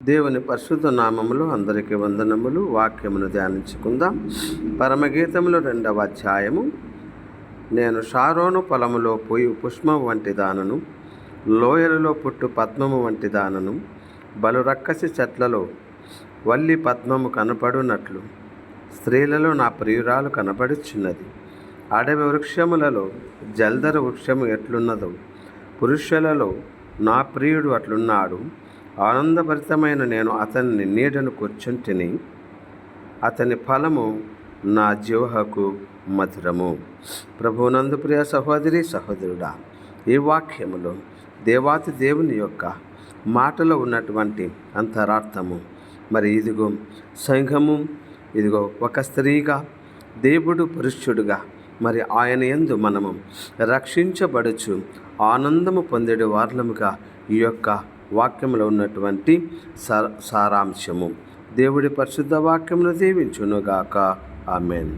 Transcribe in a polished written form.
దేవుని పరిశుద్ధ నామములు అందరికీ వందనములు. వాక్యమును ధ్యానించుకుందాం. పరమగీతములు 2వ అధ్యాయము. నేను షారోను పొలములో పోయి పుష్పము వంటి దానను, లోయలలో పుట్టు పద్మము వంటి దానను. బలు రక్కసి చెట్లలో వల్లి పద్మము కనపడునట్లు స్త్రీలలో నా ప్రియురాలు కనపడుచున్నది. అడవి వృక్షములలో జల్దర వృక్షము ఎట్లున్నదో పురుషులలో నా ప్రియుడు అట్లున్నాడు. ఆనందభరితమైన నేను అతని నీడను కూర్చుంటిని, అతని ఫలము నా జిహ్వకు మధురము. ప్రభువునందు ప్రియ సహోదరి సహోదరుడా, ఈ వాక్యములో దేవాతి దేవుని యొక్క మాటలో ఉన్నటువంటి అంతరార్థము మరి ఇదిగో సంఘము, ఇదిగో ఒక స్త్రీగా, దేవుడు పురుషుడుగా మరి ఆయన యందు మనము రక్షించబడుచు ఆనందము పొందేడు వార్లముగా ఈ యొక్క వాక్యంలో ఉన్నటువంటి సారాంశము. దేవుడి పరిశుద్ధ వాక్యమును దీవించునుగాక. ఆమేన్.